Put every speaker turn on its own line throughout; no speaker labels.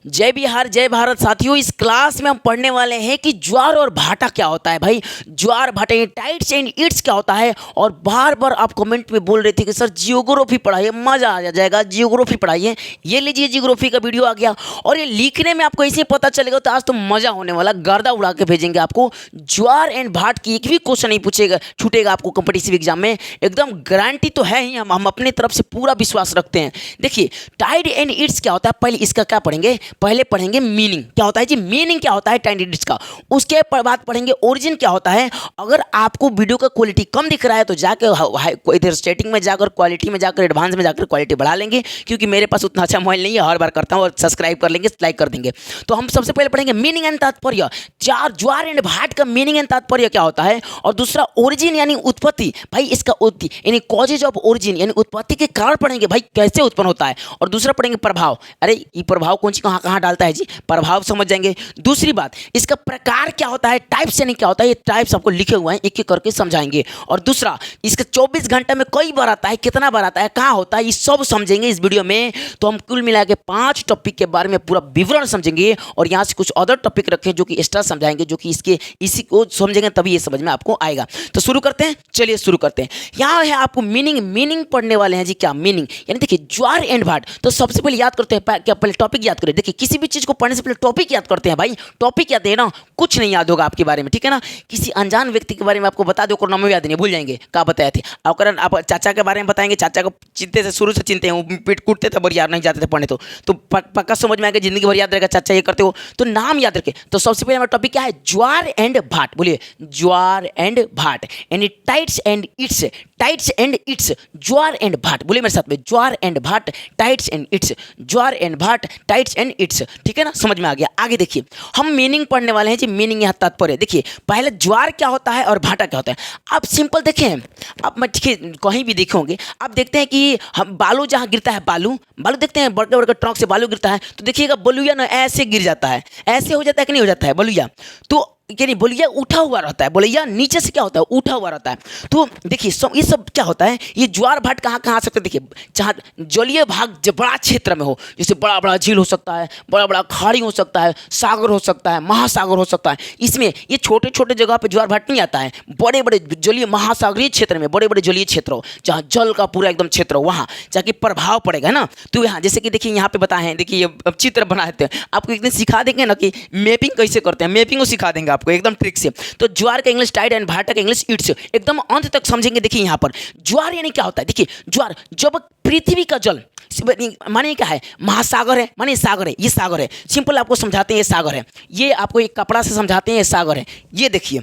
जय बिहार जय भारत साथियों। इस क्लास में हम पढ़ने वाले हैं कि ज्वार और भाटा क्या होता है। भाई ज्वार भाटा ये टाइट्स एंड इट्स क्या होता है। और बार बार आप कमेंट में बोल रहे थे कि सर जियोग्राफी पढ़ाइए, मज़ा आ जाएगा, जियोग्राफी पढ़ाइए। ये लीजिए जियोग्राफी का वीडियो आ गया और ये लिखने में आपको ऐसे पता चलेगा तो आज तो मज़ा होने वाला, गर्दा उड़ा के भेजेंगे आपको। ज्वार एंड भाट की एक भी क्वेश्चन नहीं पूछेगा छूटेगा आपको कॉम्पिटिटिव एग्जाम में, एकदम गारंटी तो है ही। हम अपने तरफ से पूरा विश्वास रखते हैं। देखिए टाइड एंड इट्स क्या होता है, पहले इसका क्या पढ़ेंगे, पहले पढ़ेंगे मीनिंग क्या होता है जी, मीनिंग क्या होता है टाइड एंड इट्स का। उसके बाद पढ़ेंगे ओरिजिन क्या होता है। अगर आपको वीडियो का क्वालिटी कम दिख रहा है तो जाकर इधर सेटिंग में जाकर क्वालिटी में जाकर एडवांस में जाकर क्वालिटी बढ़ा लेंगे, क्योंकि मेरे पास उतना अच्छा मोबाइल नहीं है, हर बार करता हूँ। और सब्सक्राइब कर लेंगे, लाइक कर देंगे। तो हम सबसे पहले पढ़ेंगे मीनिंग एंड तात्पर्य। ज्वार एंड भाट का मीनिंग एंड तात्पर्य क्या होता है। और दूसरा ओरिजिन यानी उत्पत्ति, भाई इसका उत्पत्ति यानी कॉजेज ऑफ ओरिजिन यानी उत्पत्ति के कारण पढ़ेंगे, भाई कैसे उत्पन्न होता है। और दूसरा पढ़ेंगे प्रभाव, अरे ये प्रभाव कौन सी कहाँ कहाँ डालता है जी, प्रभाव समझ जाएंगे। दूसरी बात इसका प्रकार क्या होता है, टाइप्स यानी क्या होता है, ये टाइप्स आपको लिखे हुए हैं, एक एक करके समझाएंगे। और दूसरा इसका 24 घंटे में कई बार आता है, कितना बार आता है, कहाँ होता है, ये सब समझेंगे इस वीडियो में। तो हम कुल मिला के 5 टॉपिक के बारे में पूरा विवरण समझेंगे और यहाँ से कुछ अदर टॉपिक रखें जो कि एक्स्ट्रा समझाएंगे, जो कि इसी को समझेंगे तभी ये समझ में आपको आएगा। तो शुरू करते हैं, चलिए शुरू करते हैं। यहाँ है आपको मीनिंग पढ़ने वाले हैं जी। क्या मीनिंग यानी देखिए ज्वार एंड भाट। तो सबसे पहले याद करते हैं, क्या पहले टॉपिक याद करें। देखिए किसी भी चीज को पढ़ने से पहले टॉपिक याद करते हैं। भाई टॉपिक याद है ना, कुछ नहीं याद होगा आपके बारे में, ठीक है ना। किसी अनजान व्यक्ति के बारे में आपको बता दो, नाम याद नहीं, भूल जाएंगे क्या बताए थे। आप चाचा के बारे में बताएंगे, चाचा को चिंते से शुरू से चिंते हैं, पेट कूटते थे बड़ी यार, नहीं जाते थे पढ़ने। तो पक्का समझ में आएगा, जिंदगी भर याद रहेगा चाचा ये करते हो। तो नाम याद रखे। तो सबसे पहले हमारा टॉपिक क्या है, ज्वार एंड भाट। बोलिए ज्वार एंड भाट यानी tides and ebbs. Tides and ebbs, ज्वार एंड भाट। बोलिए मेरे साथ में, ज्वार एंड भाट, टाइट्स एंड इट्स। ज्वार एंड भाट, टाइट्स एंड इट्स, ठीक है ना, समझ में आ गया। आगे देखिए हम मीनिंग पढ़ने वाले हैं जी। मीनिंग यहाँ तात्पर्य। देखिए पहले ज्वार क्या होता है और भाटा क्या होता है। आप सिंपल देखें, आप मैं ठीक कहीं भी देखेंगे, आप देखते हैं कि हम बालू जहाँ गिरता है, बालू देखते हैं, बड़े बड़े ट्रक से बालू गिरता है तो देखिएगा बलुया ना ऐसे गिर जाता है, ऐसे हो जाता है कि नहीं हो जाता है बलुया। तो यानी बलुया उठा हुआ रहता है, बलुया नीचे से क्या होता है, उठा हुआ रहता है। तो देखिए ये सब क्या होता है, ये ज्वार भाट कहाँ कहाँ आ सकते हैं। देखिए जहाँ जलीय भाग जब बड़ा क्षेत्र में हो, जैसे बड़ा बड़ा झील हो सकता है, बड़ा बड़ा खाड़ी हो सकता है, सागर हो सकता है, महासागर हो सकता है। इसमें ये छोटे छोटे जगह पे ज्वार भाट नहीं आता है। बड़े बड़े जलीय महासागरीय क्षेत्र में, बड़े बड़े जलीय क्षेत्र हो, जहाँ जल का पूरा एकदम क्षेत्र हो, वहाँ जाके प्रभाव पड़ेगा ना। तो यहाँ जैसे कि देखिए यहाँ पे बताए हैं, देखिए ये चित्र बनाते हैं, आपको एक दिन सिखा देंगे ना कि मैपिंग कैसे करते हैं, मैपिंग को सिखा देंगे आपको एकदम ट्रिक से। तो ज्वार का इंग्लिश टाइड एंड भाटा का इंग्लिश इट्स, एकदम अंत तक समझेंगे। देखिए यहाँ पर ज्वार यानी क्या होता है। देखिए ज्वार जब पृथ्वी का जल माने क्या है, महासागर है, माने सागर है, ये सागर है। सिंपल आपको समझाते हैं, ये सागर है। ये आपको एक कपड़ा से समझाते हैं, ये सागर है। ये देखिए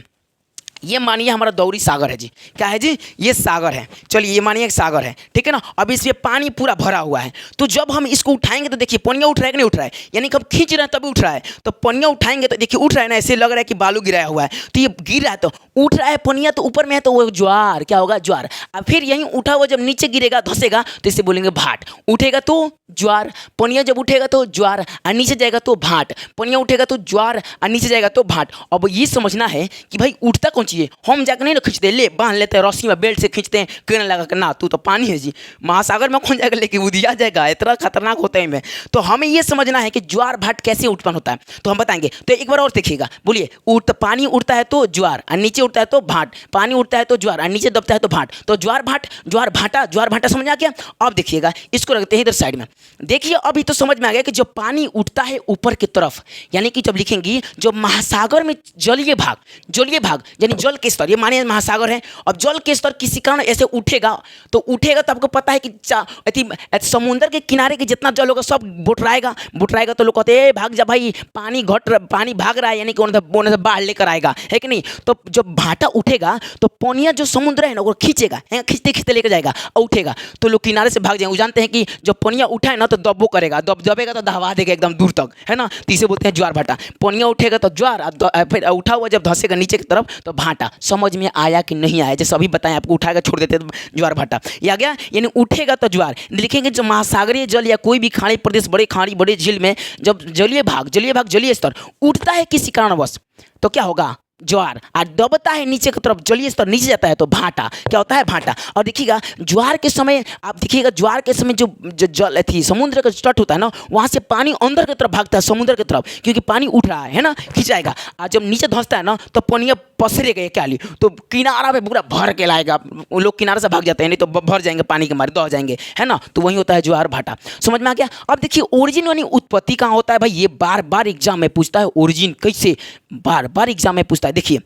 ये मानिए हमारा दौरी सागर है जी। क्या है जी, ये सागर है। चलिए ये मानिए एक सागर है, ठीक है ना। अब इसमें पानी पूरा भरा हुआ है। तो जब हम इसको उठाएंगे तो देखिए पनिया उठ रहा है कि नहीं उठ रहा है, यानी कब खींच रहे हैं तभी उठ रहा है। तो पनिया उठाएंगे तो देखिए उठ रहा है ना, ऐसे लग रहा है कि बालू गिराया हुआ है। तो ये गिर रहा है तो उठ रहा है पनिया, तो ऊपर में है तो वो ज्वार क्या होगा, ज्वार। अब फिर यहीं उठा हुआ जब नीचे गिरेगा धंसेगा तो इसे बोलेंगे भाट। उठेगा तो ज्वार, पनिया जब उठेगा तो ज्वार और नीचे जाएगा तो भाट। पनिया उठेगा तो ज्वार और नीचे जाएगा तो भाट। अब ये समझना है कि भाई उठता कौन चाहिए, हम जाकर नहीं ना खींचते, ले बांध लेते हैं रस्सी में, बेल्ट से खींचते हैं, कहने लगा कि ना तू तो पानी है जी, महासागर में कौन जाकर लेके उदिया जाएगा, इतना खतरनाक होता है में। तो हमें ये समझना है कि ज्वार भाट कैसे उत्पन्न होता है, तो हम बताएंगे। तो एक बार और देखिएगा, बोलिए पानी उठता है तो ज्वार और नीचे उठता है तो भाट, पानी उठता है तो ज्वार और नीचे दबता है तो भाट। तो ज्वार भाट, ज्वार भाटा समझ आ गया। अब देखिएगा इसको रखते हैं इधर साइड में। देखिए अभी तो समझ में आ गया कि जब पानी उठता है ऊपर की तरफ, यानी कि जब लिखेंगे जो महासागर में जलीय भाग यानी जल के स्तर, ये मानिए महासागर है। अब जल के स्तर किसी कारण ऐसे उठेगा तो आपको पता है कि समुद्र के किनारे के जितना जल होगा सब बुटराएगा। तो लोग कहते हैं भाग जा भाई, पानी भाग रहा है, यानी कि बोने से बाढ़ लेकर आएगा, है कि नहीं। तो जब भाटा उठेगा तो पनिया जो समुद्र है ना वो खींचेगा, खींचते लेकर जाएगा और उठेगा तो लोग किनारे से भाग जाएंगे। वो जानते हैं कि जब पनिया उठा है ना तो दबो करेगा, दबेगा तो दहवा देगा एकदम दूर तक, है ना। तो इसे बोलते हैं ज्वार भाटा। पनिया उठेगा तो ज्वार, फिर उठा हुआ जब धंसेगा नीचे की तरफ तो भाटा। समझ में आया कि नहीं आया, जैसे अभी बताएं आपको, उठाकर छोड़ देते तो ज्वार भाटा ये आ गया। यानी उठेगा तो ज्वार। लिखेंगे जो महासागरीय जल या कोई भी खाड़ी प्रदेश, बड़े खाड़ी बड़े झील में जब जलीय भाग जलीय स्तर उठता है किसी कारणवश तो क्या होगा, ज्वार, और दबता है नीचे की तरफ, जलीय स्तर नीचे जाता है तो भाटा। क्या होता है? भाटा। और देखिएगा ज्वार के समय, आप देखिएगा ज्वार के समय जो जल थी समुद्र का तट होता है ना, वहाँ से पानी अंदर की तरफ भागता है समुद्र की तरफ, क्योंकि पानी उठ रहा है ना, खिंचाएगा। और जब नीचे धंसता है ना तो पनिया पसरेगा क्या ली, तो किनारा पे पूरा भर के लाएगा, वो लोग किनारे से भाग जाते हैं, नहीं तो भर जाएंगे पानी के मारे, दह जाएंगे, है ना। तो वही होता है ज्वार भाटा। समझ में आ गया? अब देखिए ओरिजिन यानी उत्पत्ति कहाँ होता है भाई, ये बार बार एग्जाम में पूछता है। ओरिजिन कैसे, बार बार एग्जाम में पूछता है। देखिए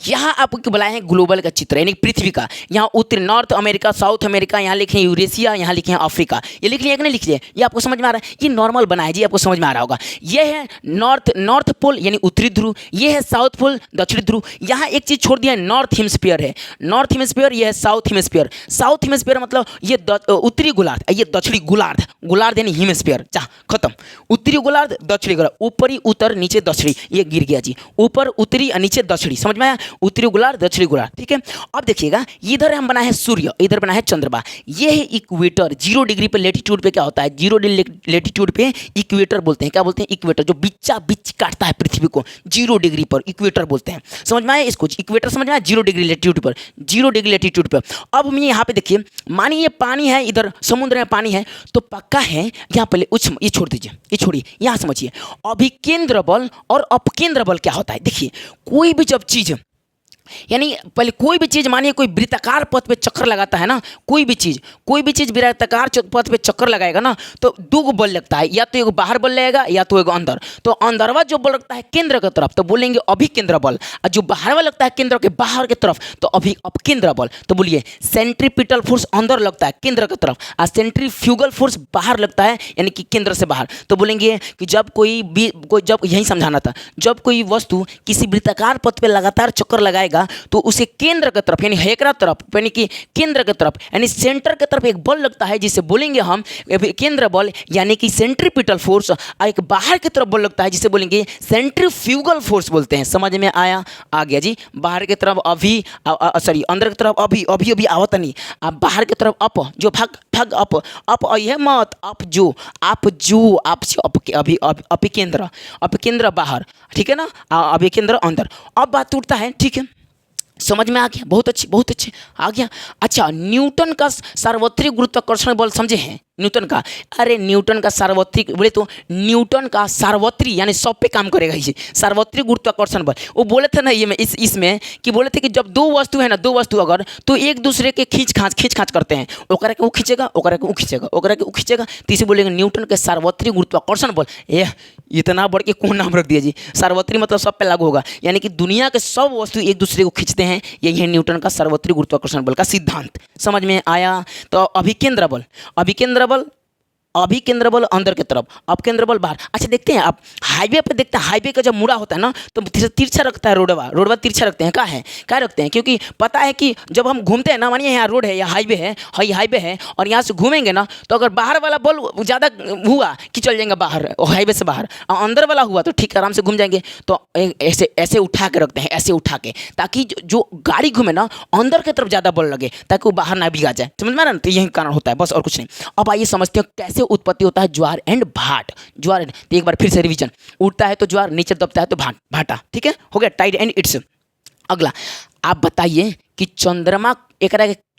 यहाँ आपको बुलाए हैं ग्लोबल का चित्र, यानी पृथ्वी का। यहाँ उत्तर नॉर्थ अमेरिका, साउथ अमेरिका, यहाँ लिखे हैं यूरेशिया, यहाँ लिखे हैं अफ्रीका। ये लिख लिया कि नहीं लिख लिया? ये आपको समझ में आ रहा है? ये नॉर्मल बना है जी, आपको समझ में आ रहा होगा। ये है नॉर्थ पोल यानी उत्तरी ध्रुव, ये है साउथ पोल दक्षिणी ध्रुव। यहाँ एक चीज़ छोड़ दिया है, नॉर्थ हेमिस्फीयर है, नॉर्थ हेमिस्फीयर, ये है साउथ हेमिस्फीयर। साउथ हेमिस्फीयर मतलब ये उत्तरी गोलार्ध, ये दक्षिणी गोलार्ध, गोलार्ध यानी हेमिस्फीयर, जा खत्म। उत्तरी गोलार्ध, दक्षिणी गोलार्ध, ऊपरी उत्तर नीचे दक्षिणी, ये गिर गया जी, ऊपर उत्तरी नीचे दक्षिणी। समझ में आया? उत्तरी गोलार्ध दक्षिणी गोलार्ध, ठीक है। अब देखिएगा इधर हम बना है सूर्य, इधर बना है चंद्रमा। ये है इक्वेटर, 0 डिग्री पे लेटीट्यूड पे क्या होता है, 0 लेटीट्यूड पे इक्वेटर बोलते हैं। क्या बोलते हैं? इक्वेटर, जो बीचा बीच काटता है पृथ्वी को 0 डिग्री पर, इक्वेटर बोलते हैं। समझ में आया इसको? इक्वेटर समझ में आया? 0 डिग्री लेटीट्यूड पर, 0 डिग्री लेटीट्यूड पर। अब हम यहाँ पे देखिए, मानिए ये पानी है, इधर समुद्र में पानी है, तो पक्का है यहाँ पहले ये छोड़ दीजिए, ये छोड़िए, यहाँ समझिए अभिकेंद्र बल और अपकेंद्र बल क्या होता है। देखिए कोई भी जब चीज़, यानी पहले कोई भी चीज़, मानिए कोई वृत्ताकार पथ पे चक्कर लगाता है ना, कोई भी चीज़ वृत्ताकार पथ पे चक्कर लगाएगा ना, तो दो गो बल लगता है, या तो एक बाहर बल लगेगा या तो एक अंदर। तो अंदरवा जो बल लगता है केंद्र की तरफ तो बोलेंगे अभिकेंद्र बल, और जो बाहरवा लगता है केंद्र के बाहर की तरफ तो अपकेंद्र बल। तो बोलिए सेंट्रीपिटल फोर्स अंदर लगता है केंद्र की तरफ, और सेंट्रीफ्यूगल फोर्स बाहर लगता है यानी कि केंद्र से बाहर। तो बोलेंगे कि जब जब यही समझाना था, जब कोई वस्तु किसी वृत्ताकार पथ पे लगातार चक्कर लगाएगा तो उसे केंद्र की तरफ यानी हेकरा तरफ, यानी कि केंद्र की तरफ यानी सेंटर की तरफ एक बल लगता है, जिसे बोलेंगे हम केंद्र बल यानी कि सेंट्रीपिटल फोर्स। एक बाहर की तरफ बल लगता है जिसे बोलेंगे सेंट्रीफ्यूगल फोर्स बोलते हैं। समझ में आया? आ गया जी। बाहर की तरफ अभी सॉरी अंदर की तरफ अभी आवत नहीं, अब बाहर की तरफ अप, जो भाग अप है मत, अपिकेंद्र बाहर, ठीक है ना, अभिकेंद्र अंदर। अब बात उठता है, ठीक है, समझ में आ गया? बहुत अच्छे आ गया। अच्छा, न्यूटन का सार्वत्रिक गुरुत्वाकर्षण बल समझे हैं? न्यूटन का, अरे न्यूटन का सार्वत्रिक बोले तो न्यूटन का सार्वत्रिक यानी सब पे काम करेगा ये सार्वत्रिक गुरुत्वाकर्षण बल। वो बोले थे ना ये में इसमें कि बोले थे कि जब दो वस्तु है ना, दो वस्तु अगर तो एक दूसरे के खींच खाँच करते हैं, ओकरा के वो खींचेगा, ओकरा के वो खींचेगा, ओकरा के वो खींचेगा, तो इसे बोलेंगे न्यूटन के सार्वत्रिक गुरुत्वाकर्षण बल। इतना बढ़ के कौन नाम रख दिया जी? सार्वत्रिक मतलब सब पे लागू होगा, यानी कि दुनिया के सब वस्तु एक दूसरे को खींचते हैं। यही है न्यूटन का सार्वत्रिक गुरुत्वाकर्षण बल का सिद्धांत। समझ में आया? तो अभिकेंद्र बल अंदर की तरफ, अपकेंद्र बल बाहर। अच्छा देखते हैं आप हाईवे पर, देखते हैं हाईवे का जब मुड़ा होता है ना तो तिरछा रखता है, रोडवा तिरछा रखते हैं। क्या रखते हैं? क्योंकि पता है कि जब हम घूमते हैं ना, मानिए यहाँ रोड है या हाईवे है और यहाँ से घूमेंगे ना, तो अगर बाहर वाला बल ज़्यादा हुआ कि चल जाएंगे बाहर हाईवे से बाहर, और अंदर वाला हुआ तो ठीक आराम से घूम जाएंगे। तो ऐसे उठा के रखते हैं, ऐसे उठा के, ताकि जो गाड़ी घूमे ना अंदर की तरफ ज़्यादा बल लगे, ताकि वो बाहर ना भीगा जाए। समझ में आ रहा है? तो यही कारण होता है, बस और कुछ नहीं। अब आइए समझते हैं कैसे उत्पत्ति होता है ज्वार एंड भाट। ज्वार, तो एक बार फिर से रिवीजन, उठता है तो ज्वार, नीचे दबता है तो भाटा, ठीक है, हो गया टाइड एंड इट्स। अगला आप बताइए कि चंद्रमा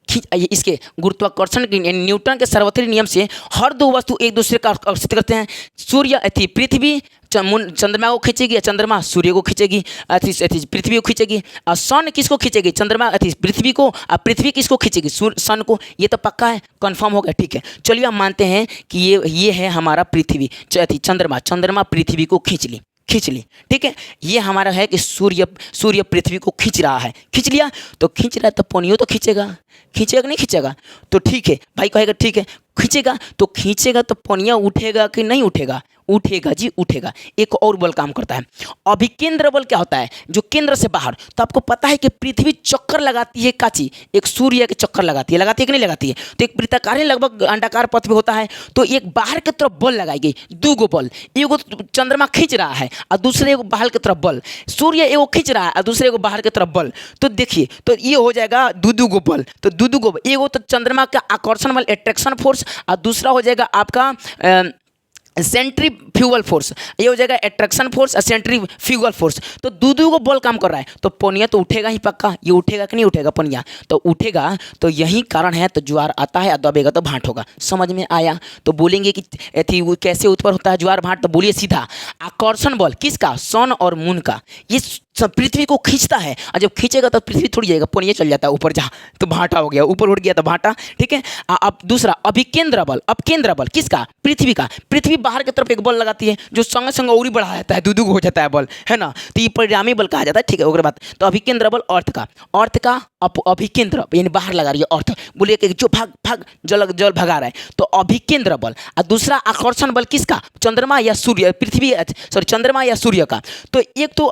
इसके गुरुत्वाकर्षण के न्यूटन के सार्वत्रिक नियम से हर दो वस्तु एक दूसरे का आकर्षित करते हैं। सूर्य पृथ्वी चंद्रमा को खींचेगी, चंद्रमा सूर्य को खींचेगी, पृथ्वी को खींचेगी। और सन किसको खींचेगी? चंद्रमा पृथ्वी को, और पृथ्वी किसको खींचेगी? सन को। ये तो पक्का है, कंफर्म हो गया, ठीक है। चलिए हम मानते हैं कि ये है हमारा पृथ्वी, चंद्रमा पृथ्वी को खींच ली, ठीक है। ये हमारा है कि सूर्य पृथ्वी को खींच रहा है, खींच लिया तो खींच रहा है तो पनियो तो खींचेगा कि नहीं खींचेगा? तो ठीक है भाई कहेगा ठीक है खींचेगा तो पनिया उठेगा कि नहीं उठेगा? उठेगा जी, उठेगा। एक और बल काम करता है, अभिकेंद्र बल। क्या होता है? जो केंद्र से बाहर। तो आपको पता है कि पृथ्वी चक्कर लगाती है काची, एक सूर्य के चक्कर लगाती है कि नहीं लगाती है? तो एक वृत्ताकार लगभग अंडाकार पथ पे होता है, तो एक बाहर की तरफ बल लगाएगी, दो गो बल, एगो चंद्रमा खींच रहा है और दूसरे एगो बाहर की तरफ बल, सूर्य एगो खींच रहा है और दूसरे एगो बाहर की तरफ बल। तो देखिए तो ये हो जाएगा दो गो बल, तो दो गो, एगो तो चंद्रमा का आकर्षण बल अट्रैक्शन फोर्स और दूसरा हो जाएगा आपका सेंट्रीफ्यूगल फोर्स, ये हो जाएगा एट्रैक्शन फोर्स और सेंट्रीफ्यूगल फोर्स। तो दो को बॉल काम कर रहा है तो पनिया तो उठेगा ही पक्का, ये उठेगा कि नहीं उठेगा पनिया, तो उठेगा, तो यही कारण है, तो ज्वार आता है, दबेगा तो भाट होगा। समझ में आया? तो बोलेंगे कि थी वो कैसे उत्पन्न होता है ज्वार भाट, तो बोलिए सीधा आकर्षण बल किसका, सन और मून का, ये सब पृथ्वी को खींचता है, और जब खींचेगा तो पृथ्वी थोड़ी जाएगा, पनिया चल जाता है ऊपर, जा तो भाटा हो गया, ऊपर उठ गया तो भाटा, ठीक है। अब दूसरा अभिकेंद्र बल, अपकेंद्र बल किसका, पृथ्वी का, पृथ्वी बाहर की तरफ एक बल लगाती है जो संग संग और ही बढ़ा जाता है, दो हो जाता है बल, है ना, तो ये परिणामी बल कहा जाता है, ठीक है। ओकर बात, तो अभिकेंद्र बल अर्थ का, अर्थ का अभिकेंद्र यानी बाहर लगा रही है अर्थ, बोलिए कि जो भाग भाग जल भगा रहा है, तो अभिकेंद्र बल। और दूसरा आकर्षण बल किसका, चंद्रमा या सूर्य, पृथ्वी सॉरी चंद्रमा या सूर्य का। तो एक तो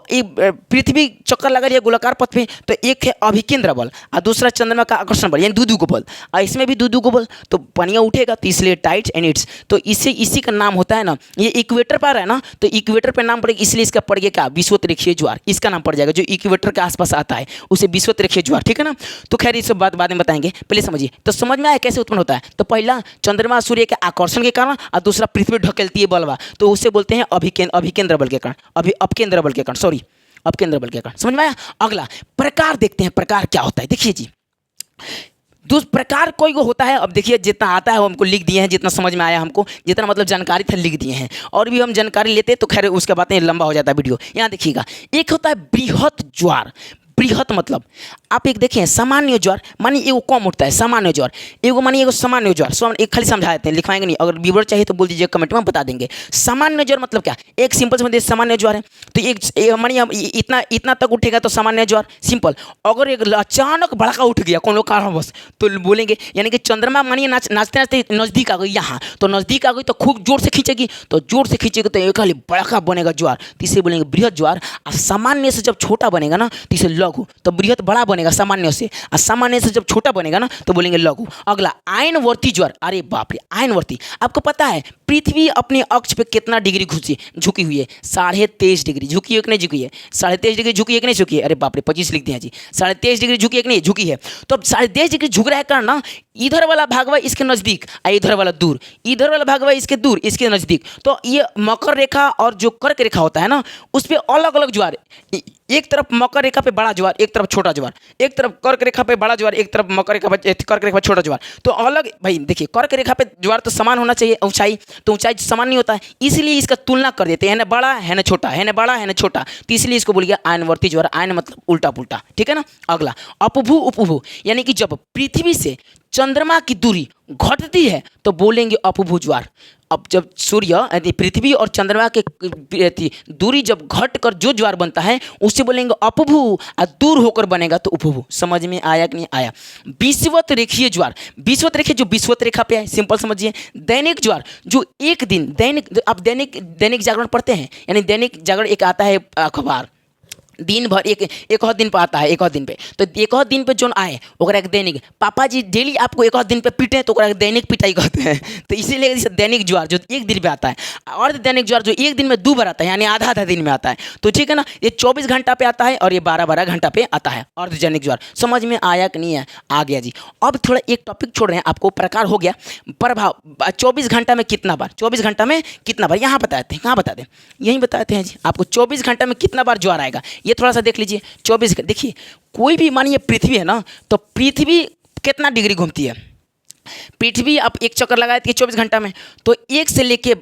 पृथ्वी चक्कर लगा रही है गोलाकार पथ पे, तो एक है अभिकेंद्र बल और दूसरा चंद्रमा का आकर्षण बल, यानी दो को बल, और इसमें भी दो को बल, तो पनिया उठेगा, तो इसलिए टाइट्स एंड इट्स, तो इसी का नाम होता है ना, ये इक्वेटर पर है ना, तो इक्वेटर पे नाम पड़ेगा, इसलिए इसका पड़ गया क्या, विषुवत-रेखीय ज्वार, इसका नाम पड़ जाएगा, जो इक्वेटर के आसपास आता है उसे विषुवत-रेखीय ज्वार, ठीक है ना। तो खैर ये सब बात बाद में बताएंगे, पहले समझिए। तो समझ में आया कैसे उत्पन्न होता है, तो पहला चंद्रमा सूर्य के आकर्षण के कारण, और दूसरा पृथ्वी ढकेलती है बलवा, तो उसे बोलते हैं अभिकेंद्र बल के कारण, अपकेंद्र बल के कारण, सॉरी अपकेंद्र बल के कारण। समझ में आया? अगला प्रकार देखते हैं, प्रकार क्या होता है, देखिए जी। प्रकार कोई को होता है, अब देखिए जितना आता है वो हमको लिख दिए हैं, जितना समझ में आया हमको, जितना मतलब जानकारी था लिख दिए हैं, और भी हम जानकारी लेते तो खैर उसके बातें लंबा हो जाता है वीडियो। यहाँ देखिएगा, एक होता है बृहत ज्वार, बृहत मतलब आप एक देखें सामान्य ज्वार, मानिए एगो कम उठता है, सामान्य ज्वार एगो, मानिए एगो सामान्य ज्वार, एक खाली समझा देते हैं, लिखवाएंगे नहीं, अगर विवरण चाहिए तो बोल दीजिए कमेंट में, बता देंगे। सामान्य ज्वार मतलब क्या, एक सिंपल समझिए सामान्य ज्वार है, तो एक मानिए इतना तक उठेगा तो सामान्य ज्वार सिंपल। अगर एक अचानक बड़का उठ गया कोनो कारणवश, तो बोलेंगे यानी कि चंद्रमा मानिए नाचते नाचते नज़दीक आ गई यहाँ, तो नज़दीक आ गई तो खूब जोर से खींचेगी, तो जोर से खींचेगी तो एक खाली बड़का बनेगा ज्वार, तो इसे बोलेंगे बृहत ज्वार। और सामान्य से जब छोटा बनेगा ना तो इसे लघु, तो बृहत बड़ा बनेगा सामान्य से, और सामान्य से जब छोटा बनेगा ना तो बोलेंगे लघु। अगला आयनवर्ती ज्वार, अरे बाप रे आयनवर्ती, आपको पता है पृथ्वी अपने अक्ष पे कितना डिग्री झुकी हुई है, 23.5 डिग्री झुकी है कि नहीं झुकी है, 23.5 डिग्री झुकी है कि नहीं झुकी है, अरे बाप रे 25 लिख दिया जी, 23.5 डिग्री झुकी है कि नहीं झुकी है। तो अब 23.5 डिग्री झुक रहा है कारण ना, इधर वाला भागवा इसके नज़दीक और इधर वाला दूर, इधर वाला भागवा इसके दूर इसके नज़दीक, तो ये मकर रेखा और जो कर्क रेखा होता है ना उस पर अलग अलग ज्वार, एक तरफ मकर रेखा पे बड़ा ज्वार, एक तरफ छोटा ज्वार, एक तरफ कर्क रेखा पे बड़ा ज्वार, एक तरफ मकर रेखा पे कर्क रेखा पे छोटा ज्वार, तो अलग भाई देखिए कर्क रेखा पे ज्वार तो समान होना चाहिए ऊंचाई, तो ऊंचाई समान नहीं होता है, इसलिए इसका तुलना कर देते हैं, है ना बड़ा है ना छोटा, है ना बड़ा है ना छोटा, तो इसलिए इसको बोलिए आयनवर्ती ज्वार। आयन मतलब उल्टा पुल्टा, ठीक है ना। अगला अपभू उपभू, यानी कि जब पृथ्वी से चंद्रमा की दूरी घटती है तो बोलेंगे अपभू ज्वार। अब जब सूर्य यदि पृथ्वी और चंद्रमा के दूरी जब घट कर जो ज्वार बनता है उसे बोलेंगे अपभू, और दूर होकर बनेगा तो उपभू। समझ में आया कि नहीं आया? विषुवत रेखीय ज्वार, विषुवत रेखीय जो विषुवत रेखा पे है, सिंपल समझिए। दैनिक ज्वार जो एक दिन, दैनिक आप दैनिक जागरण पढ़ते हैं, यानी दैनिक जागरण एक आता है अखबार, दिन भर एक और दिन पे आता है, एक और दिन पे, तो एक और दिन पे जो आए ओकरा एक दैनिक, पापा जी डेली आपको एक और दिन पे पीटे तो ओकरा दैनिक पिटाई कहते हैं, तो इसीलिए इसे दैनिक ज्वार जो एक दिन पे आता है, और दैनिक ज्वार जो एक दिन में 2 बार आता है, यानी आधा आधा दिन में आता है, तो ठीक है ना। ये 24 घंटा पे आता है और ये 12-12 घंटा पे आता है अर्धदैनिक ज्वार। समझ में आया कि नहीं है? आ गया जी। अब थोड़ा एक टॉपिक छोड़ रहे हैं आपको, प्रकार हो गया, प्रभाव 24 घंटा में कितना बार, 24 घंटा में कितना बार, यहाँ बताते हैं, कहाँ बताते हैं, यहीं बताते हैं जी आपको 24 घंटा में कितना बार ज्वार आएगा, ये थोड़ा सा देख लीजिए। 24 देखिए, कोई भी मानिए पृथ्वी है ना, तो पृथ्वी कितना डिग्री घूमती है, पृथ्वी आप एक चक्कर लगाए थे 24 घंटा में, तो 1 से लेके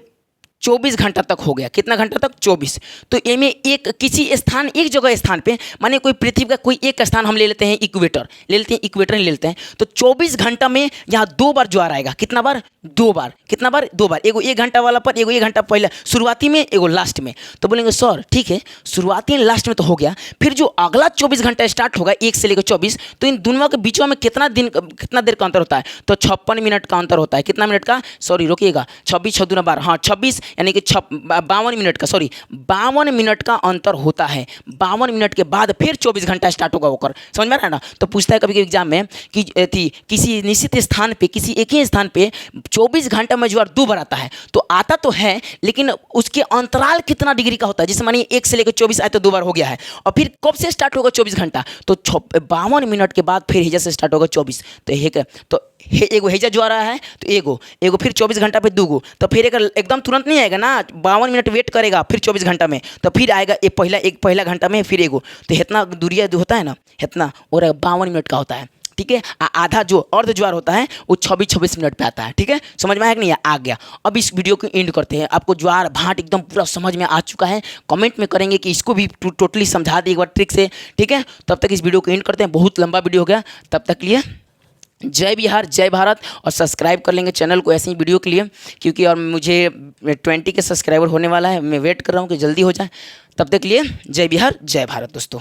24 घंटा तक हो गया, कितना घंटा तक, 24। तो इनमें एक किसी स्थान, एक जगह स्थान पे, माने कोई पृथ्वी का कोई एक स्थान हम ले लेते हैं, इक्वेटर ले लेते हैं, इक्वेटर ले लेते हैं, तो 24 घंटा में यहाँ 2 बार ज्वार आएगा। कितना बार? 2 बार। कितना बार? 2 बार। एगो 1 घंटा वाला पर, एगो 1 घंटा पहले शुरुआती में, एगो लास्ट में। तो बोलेंगे सर ठीक है शुरुआती लास्ट में तो हो गया, फिर जो अगला 24 घंटा स्टार्ट होगा 1 से लेकर 24, तो इन दोनों के बीचों में कितना देर का अंतर होता है? तो 56 मिनट का अंतर होता है। कितना मिनट का? सॉरी रोकिएगा, 26 6 12, हाँ 26 यानी कि 52 मिनट का, सॉरी 52 मिनट का अंतर होता है। 52 मिनट के बाद फिर 24 घंटा स्टार्ट होगा होकर। समझ में आ रहा है ना? तो पूछता है कभी एग्जाम में कि किसी निश्चित स्थान पे, किसी एक ही स्थान पे 24 घंटा में ज्वार 2 बार आता है, तो आता तो है लेकिन उसके अंतराल कितना डिग्री का होता है? जैसे मानिए 1 से लेकर 24 आए तो 2 बार हो गया है, और फिर कब से स्टार्ट होगा 24 घंटा? तो 52 मिनट के बाद फिर हिजा से स्टार्ट होगा 24। तो एगो हेजा ज्वार आया है तो एगो फिर 24 घंटा पे दूगो, तो फिर एक एकदम तुरंत नहीं आएगा ना, 52 मिनट वेट करेगा फिर 24 घंटा में, तो फिर आएगा एक पहला घंटा में फिर एगो, तो इतना दूरिया जो होता है ना इतना और 52 मिनट का होता है। ठीक है, आधा जो अर्ध ज्वार होता है वो 26 मिनट पे आता है। ठीक है, समझ में आया कि नहीं? आ गया। अब इस वीडियो को एंड करते हैं। आपको ज्वार भाट एकदम पूरा समझ में आ चुका है, कमेंट में करेंगे कि इसको भी टोटली समझा दे एक बार ट्रिक से। ठीक है, तब तक इस वीडियो को एंड करते हैं, बहुत लंबा वीडियो हो गया। तब तक के लिए जय बिहार जय भारत, और सब्सक्राइब कर लेंगे चैनल को ऐसे ही वीडियो के लिए, क्योंकि और मुझे 20 के सब्सक्राइबर होने वाला है, मैं वेट कर रहा हूँ कि जल्दी हो जाए। तब तक के लिए जय बिहार जय भारत दोस्तों।